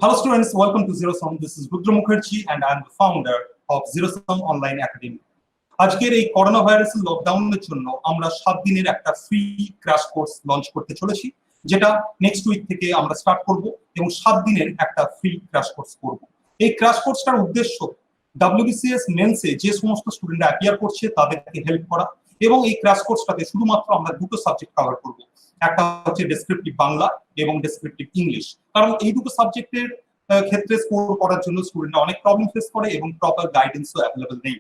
Hello students, welcome to Zero Sum. This is Rudra Mukherjee and I am the founder of Zero Sum Online Academy. আজকের এই corona ভাইরাসের লকডাউনের জন্য আমরা 7 দিনের একটা ফ্রি ক্র্যাশ কোর্স লঞ্চ করতে চলেছি, যেটা নেক্সট উইক থেকে আমরা স্টার্ট করব এবং 7 দিনের একটা ফ্রি ক্র্যাশ কোর্স করব। এই ক্র্যাশ কোর্সটার উদ্দেশ্য WBCS মেন্সে যে সমস্ত স্টুডেন্টরা অ্যাপিয়ার করছে তাদেরকে হেল্প করা, এবং এই ক্র্যাশ কোর্সটাতে শুধুমাত্র আমরা দুটো সাবজেক্ট কভার করব। একটা হচ্ছে ডেসক্রিপটিভ বাংলা এবং ডেসক্রিপটিভ ইংলিশ, কারণ এই দুটো সাবজেক্টের ক্ষেত্রে স্কোর করার জন্য স্টুডেন্টরা অনেক প্রবলেম ফেস করে এবং প্রপার গাইডেন্সও অ্যাভেলেবল নেই।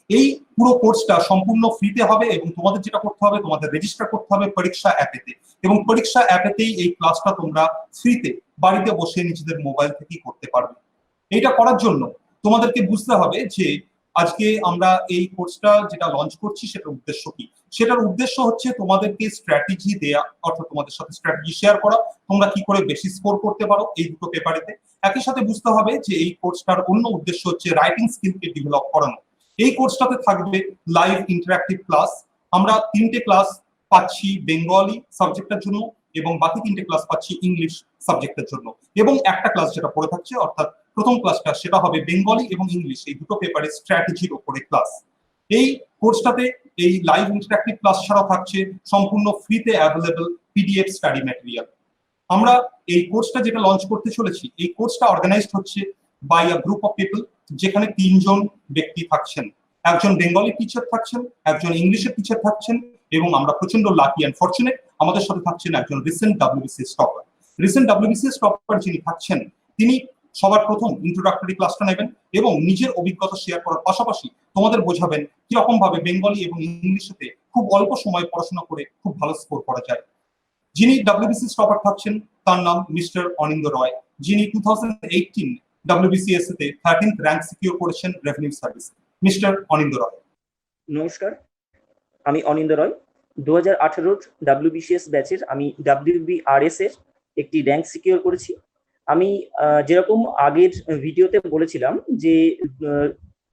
এই পুরো কোর্সটা সম্পূর্ণ ফ্রিতে হবে এবং তোমাদের যেটা করতে হবে, তোমাদের রেজিস্টার করতে হবে পরীক্ষা অ্যাপেতে, এবং পরীক্ষা অ্যাপেতেই এই ক্লাসটা তোমরা ফ্রিতে বাড়িতে বসে নিজেদের মোবাইল থেকেই করতে পারবে। এইটা করার জন্য তোমাদেরকে বুঝতে হবে যে আজকে আমরা এই কোর্সটা যেটা লঞ্চ করছি সেটার উদ্দেশ্য কি। সেটার উদ্দেশ্য হচ্ছে তোমাদেরকে স্ট্র্যাটেজি দেয়া, অর্থাৎ তোমাদের সাথে স্ট্র্যাটেজি শেয়ার করা, তোমরা কি করে বেশি স্কোর করতে পারো এই দুটো পেপারেতে। একই সাথে বুঝতে হবে যে এই কোর্সটার অন্য উদ্দেশ্য হচ্ছে রাইটিং স্কিলকে ডেভেলপ করানো। এই কোর্সটাতে থাকবে লাইভ ইন্টারঅ্যাক্টিভ ক্লাস। আমরা 3টে ক্লাস পাচ্ছি বেঙ্গলি সাবজেক্টের জন্য এবং বাকি 3টে ক্লাস পাচ্ছি ইংলিশ সাবজেক্টের জন্য, এবং একটা ক্লাস যেটা পড়ে থাকছে অর্থাৎ প্রথম ক্লাসটা সেটা হবে বেঙ্গলি এবং ইংলিশ এই দুটো পেপারের স্ট্র্যাটেজির উপরে ক্লাস। এই কোর্সটাতে এই লাইভ ইন্টারঅ্যাক্টিভ ক্লাস ছাড়াও থাকছে সম্পূর্ণ ফ্রিতে অ্যাভেলেবল পিডিএফ স্টাডি ম্যাটেরিয়াল। আমরা এই কোর্সটা যেটা লঞ্চ করতে চলেছি, এই কোর্সটা অর্গানাইজড হচ্ছে by a group of people, যেখানে 3 জন ব্যক্তি থাকছেন। একজন বেঙ্গলি টিচার থাকছেন, একজন ইংলিশের টিচার থাকছেন, এবং আমরা প্রচন্ড লাকি অ্যান্ড ফরচুনেট আমাদের সাথে থাকছেন একজন recent WBCS topper. Recent WBCS topper যিনি থাকছেন তিনি সবার প্রথম ইন্ট্রোডাক্টরি ক্লাসটা নেবেন এবং নিজের অভিজ্ঞতা শেয়ার করার পাশাপাশি তোমাদের বোঝাবেন কিরকম ভাবে বেঙ্গলি এবং ইংলিশেতে খুব অল্প সময়ে পড়াশোনা করে খুব ভালো স্কোর করা যায়। যিনি WBCS টপার থাকছেন তার নাম মিস্টার অনিন্দ রয়, যিনি 2018 WBCS তে 13th র্যাঙ্ক সিকিউর করেছেন রেভিনিউ সার্ভিস। মিস্টার অনিন্দ রয়। নমস্কার, আমি অনিন্দ রয়। 2018 WBCS ব্যাচের আমি WBRS এর একটি র্যাঙ্ক সিকিউর করেছি। আমি যেরকম আগের ভিডিওতে বলেছিলাম যে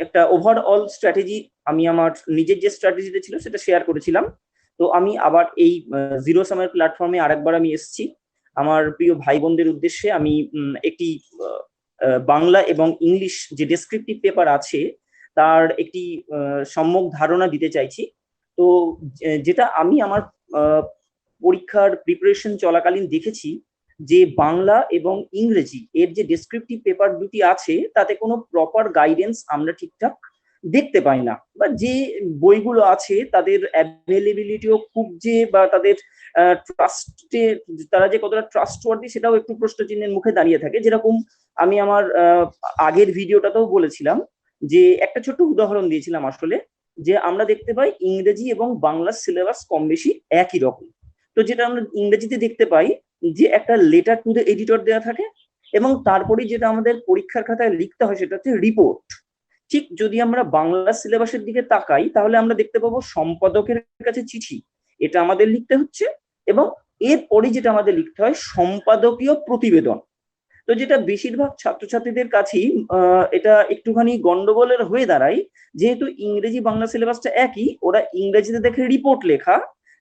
একটা ওভারঅল স্ট্র্যাটেজি, আমি আমার নিজের যে স্ট্র্যাটেজিটা ছিল সেটা শেয়ার করেছিলাম। তো আমি আবার এই জিরো সামের প্ল্যাটফর্মে আরেকবার আমি এসেছি আমার প্রিয় ভাই বোনদের উদ্দেশ্যে। আমি একটি বাংলা এবং ইংলিশ যে ডেসক্রিপটিভ পেপার আছে তার একটি সম্যক ধারণা দিতে চাইছি। তো যেটা আমি আমার পরীক্ষার প্রিপারেশন চলাকালীন দেখেছি যে বাংলা এবং ইংরেজি এর যে ডেসক্রিপটিভ পেপার দুটি আছে তাতে কোনো প্রপার গাইডেন্স আমরা ঠিকঠাক দেখতে পাই না, বা যে বইগুলো আছে তাদের অ্যাভেলেবিলিটিও খুব যে, বা তাদের ট্রাস্টে তারা যে কতটা ট্রাস্টওয়ার্দি সেটাও একটু প্রশ্নচিহ্নের মুখে দাঁড়িয়ে থাকে। যেরকম আমি আমার আগের ভিডিওটাতেও বলেছিলাম যে একটা ছোট্ট উদাহরণ দিয়েছিলাম আসলে, যে আমরা দেখতে পাই ইংরেজি এবং বাংলা সিলেবাস কম বেশি একই রকম। তো যেটা আমরা ইংরেজিতে দেখতে পাই যে একটা লেটার টু দ্য এডিটর দেওয়া থাকে, এবং তারপরে যেটা আমাদের পরীক্ষার খাতায় লিখতে হয় সেটা হচ্ছে রিপোর্ট। ঠিক যদি আমরা বাংলা সিলেবাসের দিকে তাকাই তাহলে আমরা দেখতে পাবো সম্পাদকের কাছে চিঠি, এটা আমাদের লিখতে হচ্ছে, এবং এরপরে যেটা আমাদের লিখতে হয় সম্পাদকীয় প্রতিবেদন। তো যেটা বেশিরভাগ ছাত্রছাত্রীদের কাছেই এটা একটুখানি গন্ডগোলের হয়ে দাঁড়ায়, যেহেতু ইংরেজি বাংলা সিলেবাসটা একই, ওরা ইংরেজিতে দেখে রিপোর্ট লেখা,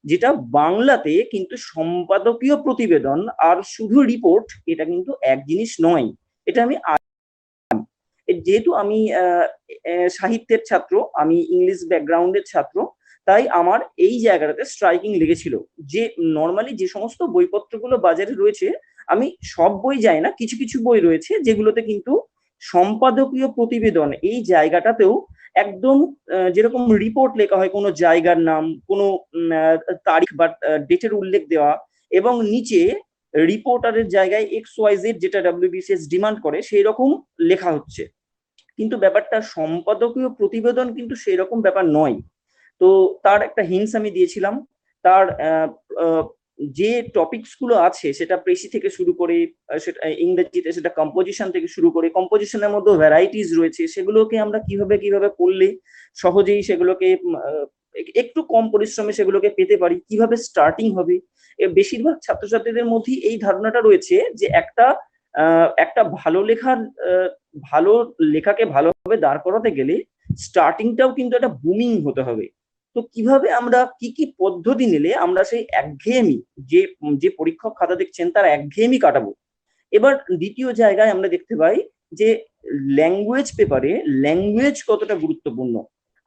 যেটা বাংলাতে কিন্তু সম্পাদকীয় প্রতিবেদন আর শুধু রিপোর্ট এটা কিন্তু এক জিনিস নয়। এটা আমি যেহেতু আমি সাহিত্যের ছাত্র, আমি ইংলিশ ব্যাকগ্রাউন্ডের ছাত্র, তাই আমার এই জায়গাটাতে স্ট্রাইকিং লেগেছিল যে নর্মালি যে সমস্ত বইপত্রগুলো বাজারে রয়েছে, আমি সব বই যাই না, কিছু কিছু বই রয়েছে যেগুলোতে কিন্তু সম্পাদকীয় প্রতিবেদন এই জায়গাটাতেও একদম যেরকম রিপোর্ট লেখা হয়, কোনো জায়গার নাম, কোনো তারিখ বা ডেটের উল্লেখ দেওয়া, এবং নিচে রিপোর্টারের জায়গায় XYZ যেটা WBCS ডিমান্ড করে সেই রকম লেখা হচ্ছে। কিন্তু ব্যাপারটা সম্পাদকীয় প্রতিবেদন কিন্তু সেই রকম ব্যাপার নয়। তো তার একটা হিন্টস আমি দিয়েছিলাম। তার যে টপিকস গুলো আছে সেটা প্রেসি থেকে শুরু করে, সেটা ইংরেজিতে সেটা কম্পোজিশন থেকে শুরু করে, কম্পোজিশনের মধ্যে ভ্যারাইটিস রয়েছে, সেগুলোকে আমরা কিভাবে কিভাবে পড়লে সহজেই সেগুলোকে একটু কম পরিশ্রমে সেগুলোকে পেতে পারি, কিভাবে স্টার্টিং হবে। বেশিরভাগ ছাত্রছাত্রীদের মধ্যে এই ধারণাটা রয়েছে যে একটা ভালো লেখাকে ভালোভাবে দাঁড় করাতে গেলে স্টার্টিংটাও কিন্তু একটা বুমিং হতে হবে। তো কিভাবে আমরা কি কি পদ্ধতি নিলে আমরা সেই একঘেয়েমি, যে পরীক্ষক খাতা দেখছেন তার একঘেয়েমি কাটাবো, এবার দ্বিতীয় জায়গায় আমরা দেখতে পাই যে ল্যাঙ্গুয়েজ পেপারে ল্যাঙ্গুয়েজ কতটা গুরুত্বপূর্ণ।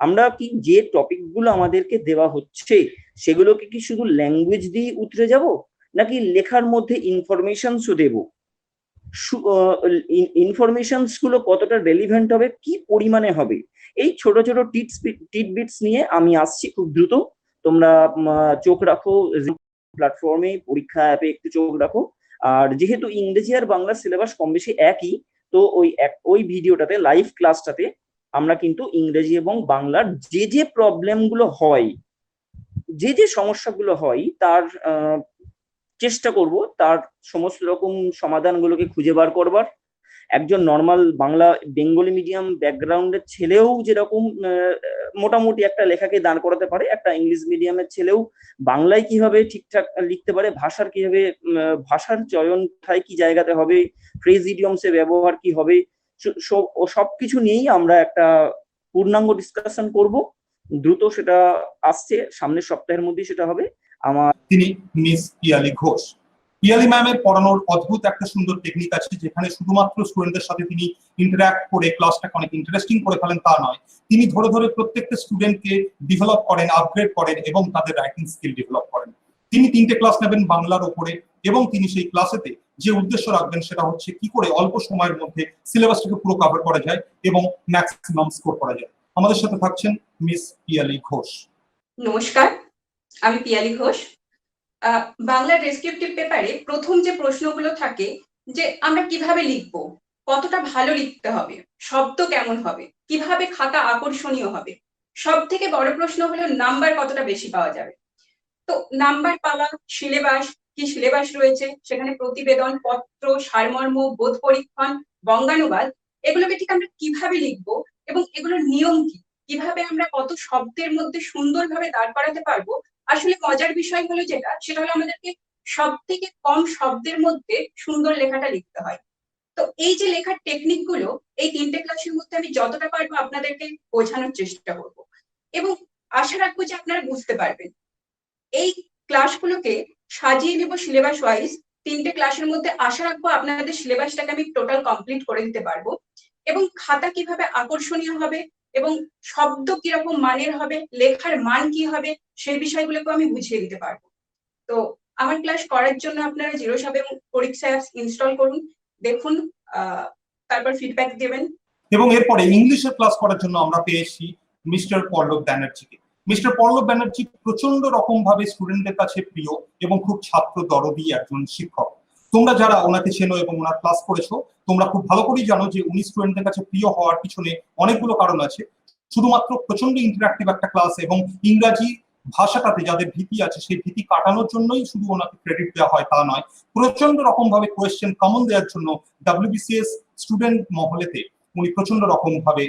আমরা কি যে টপিকগুলো আমাদেরকে দেওয়া হচ্ছে সেগুলোকে কি শুধু ল্যাঙ্গুয়েজ দিয়ে উতরে যাব, নাকি লেখার মধ্যে ইনফরমেশনসও দেব? ইনফরমেশনস গুলো কতটা রেলিভেন্ট হবে, কি পরিমাণে হবে, এই ছোট ছোট টিটবিটস নিয়ে আমি আসছি খুব দ্রুত। তোমরা চোখ রাখো প্ল্যাটফর্মে, পরীক্ষা অ্যাপে একটু চোখ রাখো। আর যেহেতু ইংরেজি আর বাংলা সিলেবাস কম বেশি একই, তো ওই ভিডিওটাতে, লাইভ ক্লাসটাতে আমরা কিন্তু ইংরেজি এবং বাংলার যে যে প্রবলেম গুলো হয়, যে যে সমস্যাগুলো হয়, তার চেষ্টা করব তার সমস্ত রকম সমাধানগুলোকে খুঁজে বার করবার। একজন নর্মাল বাংলা বেঙ্গলি মিডিয়াম ব্যাকগ্রাউন্ডের ছেলেও যেরকম মোটামুটি একটা লেখাকে দাঁড় করাতে পারে, একটা ইংলিশ মিডিয়ামের ছেলেও বাংলায় কিভাবে ঠিকঠাক লিখতে পারে, ভাষার কিভাবে ভাষার চয়ন কোথায় কি জায়গাতে হবে, ফ্রেজ ইডিয়মসের ব্যবহার কি হবে, সবকিছু নিয়েই আমরা একটা পূর্ণাঙ্গ ডিসকাশন করব। দ্রুত সেটা আসছে, সামনের সপ্তাহের মধ্যেই সেটা হবে। তিনি মিস পিয়ালি ঘোষ। পিয়ালি ম্যামের পড়ানোর অদ্ভুত একটা সুন্দর টেকনিক আছে, যেখানে শুধুমাত্র স্টুডেন্টদের সাথে তিনি ইন্টারঅ্যাক্ট করে ক্লাসটাকে অনেক ইন্টারেস্টিং করে ফেলেন তা নয়, তিনি ধরে ধরে প্রত্যেকটা স্টুডেন্টকে ডেভেলপ করেন, আপগ্রেড করেন এবং তাদের রাইটিং স্কিল ডেভেলপ করেন। তিনি 3টে ক্লাস নেবেন বাংলার উপরে, এবং তিনি সেই ক্লাসেতে যে উদ্দেশ্য রাখবেন সেটা হচ্ছে কি করে অল্প সময়ের মধ্যে সিলেবাসটাকে পুরো কভার করা যায় এবং ম্যাক্সিমাম স্কোর করা যায়। আমাদের সাথে থাকছেন মিস পিয়ালি ঘোষ। নমস্কার, আমি পিয়ালি ঘোষ। বাংলা ডেসক্রিপটিভ পেপারে প্রথম যে প্রশ্নগুলো থাকে যে আমরা কিভাবে লিখব, কতটা ভালো লিখতে হবে, শব্দ কেমন হবে, কিভাবে খাতা আকর্ষণীয় হবে, সব থেকে বড় প্রশ্ন হলো নাম্বার কতটা বেশি পাওয়া যাবে। তো নাম্বার পাওয়া, সিলেবাস, কি সিলেবাস রয়েছে, সেখানে প্রতিবেদন, পত্র, সারমর্ম, বোধ পরীক্ষণ, বঙ্গানুবাদ, এগুলোকে ঠিক আমরা কিভাবে লিখবো এবং এগুলোর নিয়ম কি, কিভাবে আমরা কত শব্দের মধ্যে সুন্দরভাবে দাঁড় করাতে পারবো। আসলে মজার বিষয় হলো সেটা হলো আমাদেরকে সব থেকে কম শব্দের মধ্যে সুন্দর লেখাটা লিখতে হয়। তো এই যে লেখার টেকনিক গুলো এই 3টে ক্লাসের মধ্যে আমি যতটা পারবো আপনাদেরকে বোঝানোর চেষ্টা করব, এবং আশা রাখবো যে আপনারা বুঝতে পারবেন। এই ক্লাসগুলোকে সাজিয়ে নেব সিলেবাস ওয়াইজ। 3টে ক্লাসের মধ্যে আশা রাখবো আপনাদের সিলেবাসটাকে আমি টোটাল কমপ্লিট করে দিতে পারবো, এবং খাতা কিভাবে আকর্ষণীয় হবে এবং শব্দ কিরকম মানের হবে, লেখার মান কি হবে, সেই বিষয়গুলোকে আমি বুঝিয়ে দিতে পারবো। তো আমার ক্লাস করার জন্য আপনারা জিরোসাব এবং পরীক্ষা অ্যাপস ইনস্টল করুন, দেখুন, তারপর ফিডব্যাক দেবেন। এবং এরপরে ইংলিশের ক্লাস করার জন্য আমরা পেয়েছি মিস্টার পল্লব ব্যানার্জিকে। মিস্টার পল্লব ব্যানার্জি প্রচন্ড রকম ভাবে স্টুডেন্টদের কাছে প্রিয় এবং খুব ছাত্র দরদি একজন শিক্ষক। তোমরা যারা ওনাকে চেনো এবং ওনার ক্লাস করেছো, তোমরা খুব ভালো করেই জানো যে উনি স্টুডেন্টদের কাছে প্রিয় হওয়ার পিছনে অনেকগুলো কারণ আছে। শুধুমাত্র প্রচন্ড ইন্টারঅ্যাক্টিভ একটা ক্লাস এবং ইংরাজি ভাষাটাতে যাদের ভীতি আছে সেই ভীতি কাটানোর জন্যই শুধু ওনাকে ক্রেডিট দেওয়া হয় তা নয়, প্রচন্ড রকম ভাবে কোয়েশ্চেন কমন দেওয়ার জন্য WBCS স্টুডেন্ট মহলেতে উনি প্রচন্ড রকম ভাবে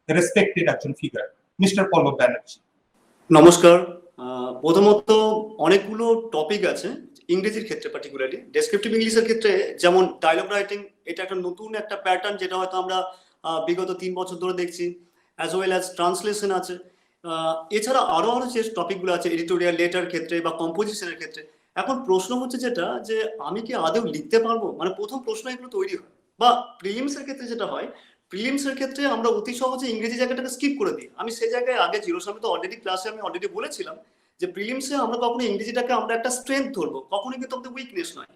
রেসপেক্টেড একজন ফিগার। মিস্টার পল্লব ব্যানার্জি, নমস্কার। প্রথমত অনেকগুলো টপিক আছে ইংরেজির ক্ষেত্রে, পার্টিকুলারলি ডেসক্রিপটিভ ইংলিশের ক্ষেত্রে, যেমন ডায়লগ রাইটিং, এটা একটা নতুন একটা প্যাটার্ন যেটা হয়তো আমরা বিগত 3 বছর ধরে দেখছি, অ্যাজ ওয়েল অ্যাজ ট্রান্সলেশন আছে। এছাড়া আরো যে টপিকগুলো আছে এডিটোরিয়াল লেটার ক্ষেত্রে বা কম্পোজিশনের ক্ষেত্রে। এখন প্রশ্ন হচ্ছে যেটা, যে আমি কি আদৌ লিখতে পারবো, মানে প্রথম প্রশ্ন এগুলো তৈরি হয়। বা প্রিলিমসের ক্ষেত্রে যেটা হয়, প্রিলিমসের ক্ষেত্রে আমরা অতি সহজে ইংরেজি জায়গাটাকে স্কিপ করে দিই। আমি সেই জায়গায় আগে জিরোসামে তো অলরেডি ক্লাসে আমি অলরেডি বলেছিলাম যে প্রিলিমসে আমরা কখনো ইংরেজিটাকে আমরা একটা স্ট্রেংথ ধরবো, কখনোই কিন্তু আমাদের উইকনেস নয়।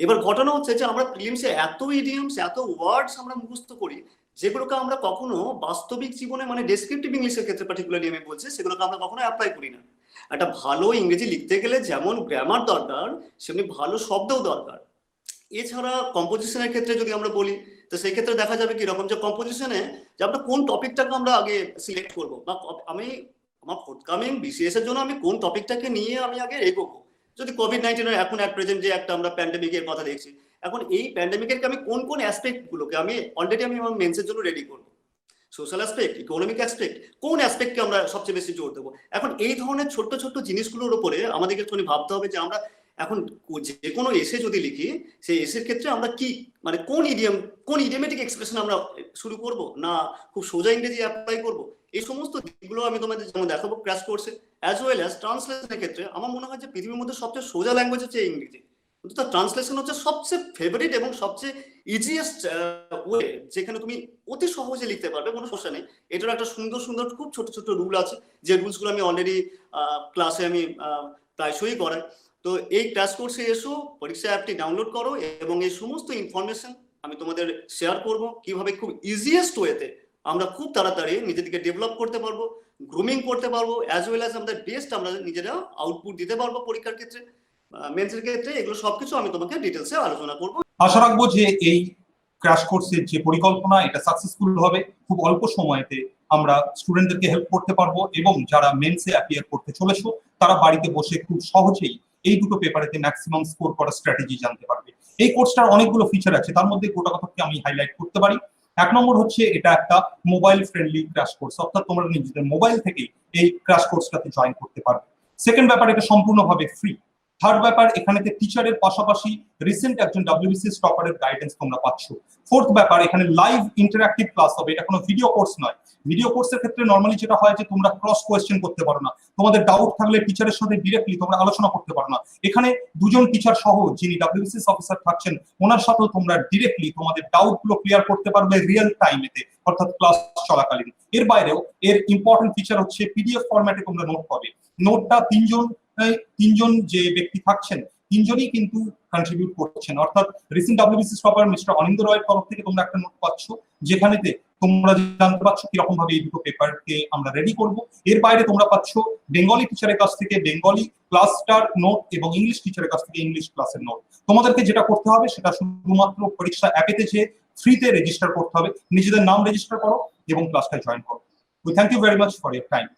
এবার ঘটনা হচ্ছে যে আমরা প্রিলিমসে এত ইডিয়মস, এত ওয়ার্ডস আমরা মুখস্থ করি, যেগুলোকে আমরা কখনো বাস্তবিক জীবনে, মানে ডেসক্রিপটিভ ইংলিশের ক্ষেত্রে পার্টিকুলারলি আমি বলছি, সেগুলোকে আমরা কখনো অ্যাপ্লাই করি না। একটা ভালো ইংরেজি লিখতে গেলে যেমন গ্রামার দরকার, সেমনি ভালো শব্দও দরকার। এছাড়া কম্পোজিশনের ক্ষেত্রে যদি আমরা বলি, তো সেই ক্ষেত্রে দেখা যাবে কি রকম, যে কম্পোজিশনে যে আমরা কোন টপিকটাকে আমরা আগে সিলেক্ট করবো, বা আমি আমার ফোর্থকামিং BCS এর জন্য আমি কোন টপিকটাকে নিয়ে আমি আগে এগোবো। যদি কোভিড-19 এখন অ্যাট প্রেজেন্ট যে একটা আমরা প্যান্ডেমিকের কথা দেখছি, এখন এই প্যান্ডেমিকের আমি কোন কোন অ্যাসপেক্ট গুলোকে আমি অলরেডি আমি আমার মেন্সের জন্য রেডি করবো, সোশ্যাল অ্যাসপেক্ট, ইকোনমিক অ্যাসপেক্ট, কোন অ্যাসপেক্টকে আমরা সবচেয়ে বেশি জোর দেবো। এখন এই ধরনের ছোট্ট ছোট্ট জিনিসগুলোর উপরে আমাদেরকে একটুখানি ভাবতে হবে যে আমরা এখন যে কোনো এসে যদি লিখি, সেই এসের ক্ষেত্রে আমরা কি, মানে কোন ইডিয়মেটিক এক্সপ্রেশন আমরা শুরু করব, না খুব সোজা ইংরেজি অ্যাপ্লাই করব। এই সমস্ত দিকগুলো আমি তোমাদের যেমন দেখাবো ক্র্যাশ কোর্সে। অ্যাজ ওয়েল অ্যাজ ট্রান্সলেশনের ক্ষেত্রে আমার মনে হয় যে পৃথিবীর মধ্যে সবচেয়ে সোজা ল্যাঙ্গুয়েজ হচ্ছে ইংরেজি। কিন্তু তার ট্রান্সলেশন হচ্ছে সবচেয়ে ফেভারিট এবং সবচেয়ে ইজিয়েস্ট ওয়ে, যেখানে তুমি অতি সহজে লিখতে পারবে, কোনো সমস্যা নেই। এটার একটা সুন্দর সুন্দর খুব ছোট ছোট রুল আছে, যে রুলসগুলো আমি অলরেডি ক্লাসে আমি প্রায়শই করাই। তো এই ক্র্যাশ কোর্সে এসো, পরীক্ষা অ্যাপটি ডাউনলোড করো এবং এই সমস্ত ইনফরমেশন আমি তোমাদের শেয়ার করব, কিভাবে খুব ইজিয়েস্ট ওয়েতে আমরা খুব তাড়াতাড়ি নিজেদেরকে ডেভেলপ করতে পারবো, গ্রুমিং করতে পারবো, অ্যাজ ওয়েল অ্যাজ আমাদের বেস্ট আমরা নিজেরা আউটপুট দিতে পারবো পরীক্ষার ক্ষেত্রে, মেন্সের ক্ষেত্রে। এগুলো সবকিছু আমি তোমাকে ডিটেলসে আলোচনা করব। আশা রাখবো যে এই ক্র্যাশ কোর্সের যে পরিকল্পনা এটা সাকসেসফুল হবে, খুব অল্প সময়তে আমরা স্টুডেন্টদেরকে হেল্প করতে পারবো এবং যারা মেন্সে অ্যাপিয়ার করতে চলেছো তারা বাড়িতে বসে খুব সহজেই এই দুটো পেপারেতে ম্যাক্সিমাম স্কোর করার স্ট্র্যাটেজি জানতে পারবে। এই কোর্সটার অনেকগুলো ফিচার আছে, তার মধ্যে গোটা কথাকে আমি হাইলাইট করতে পারি। 1 নম্বর হচ্ছে এটা একটা মোবাইল ফ্রেন্ডলি ক্র্যাশ কোর্স, অর্থাৎ তোমরা নিজেদের মোবাইল থেকেই এই ক্র্যাশ কোর্সটাতে জয়েন করতে পারবে। সেকেন্ড ব্যাপার, এটা সম্পূর্ণভাবে ফ্রি। থার্ড ব্যাপার, এখানেতে টিচারের পাশাপাশি রিসেন্ট একজন WBCS টপারের গাইডেন্স তোমরা পাচ্ছ। ফোর্থ ব্যাপার, এখানে লাইভ ইন্টারঅ্যাক্টিভ ক্লাস হবে, এটা কোনো ভিডিও কোর্স নয়। ভিডিও কোর্সের ক্ষেত্রে নর্মালি যেটা হয় যে তোমরা ক্রস কোয়েশ্চেন করতে পারো না, তোমাদের ডাউট থাকলে টিচারের সাথে ডিরেক্টলি তোমরা আলোচনা করতে পারো না। এখানে দুজন টিচার সহ যিনি WBCS অফিসার থাকছেন ওনার সাথেও তোমরা ডিরেক্টলি তোমাদের ডাউট গুলো ক্লিয়ার করতে পারবে রিয়েল টাইমেতে, অর্থাৎ ক্লাস চলাকালীন। এর বাইরেও এর ইম্পর্টেন্ট ফিচার হচ্ছে PDF ফরম্যাটে তোমরা নোট পাবে। নোটটা তিনজন যে ব্যক্তি থাকছেন তিনজনই কিন্তু কন্ট্রিবিউট করছেন, অর্থাৎ রিসেন্ট WBCS টপার মিস্টার অনিন্দ রয়ের তরফ থেকে তোমরা একটা নোট পাচ্ছ, যেখানেতে তোমরা জানতে পারছো কিরকম ভাবে এই দুটো পেপারকে আমরা রেডি করব। এর বাইরে তোমরা পাচ্ছ বেঙ্গলি টিচারের কাছ থেকে বেঙ্গলি ক্লাসটার নোট এবং ইংলিশ টিচারের কাছ থেকে ইংলিশ ক্লাসের নোট। তোমাদেরকে যেটা করতে হবে সেটা শুধুমাত্র পরীক্ষা অ্যাপেতে যে ফ্রিতে রেজিস্টার করতে হবে, নিজেদের নাম রেজিস্টার করো এবং ক্লাসটায় জয়েন করো। We thank you very much for your time.